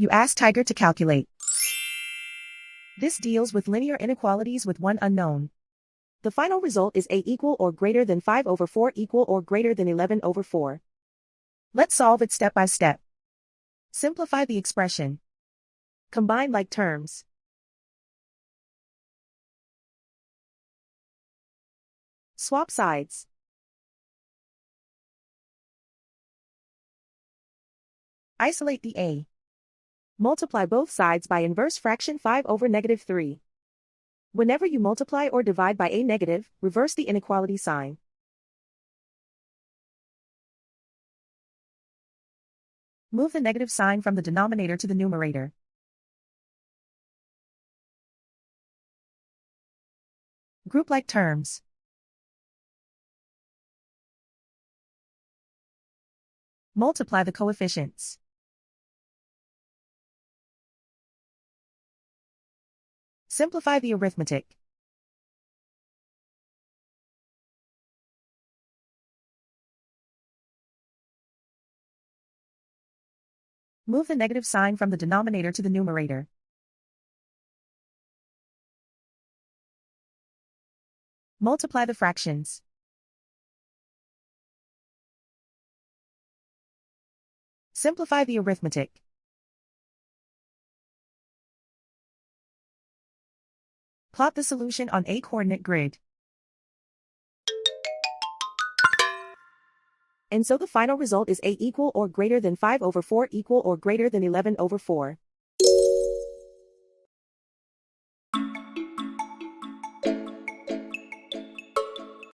You ask Tiger to calculate. This deals with linear inequalities with one unknown. The final result is a equal or greater than 5 over 4 equal or greater than 11 over 4. Let's solve it step by step. Simplify the expression. Combine like terms. Swap sides. Isolate the a. Multiply both sides by inverse fraction 5 over -3. Whenever you multiply or divide by a negative, reverse the inequality sign. Move the negative sign from the denominator to the numerator. Group like terms. Multiply the coefficients. Simplify the arithmetic. Move the negative sign from the denominator to the numerator. Multiply the fractions. Simplify the arithmetic. Plot the solution on a coordinate grid. And so the final result is a equal or greater than 5 over 4 equal or greater than 11 over 4.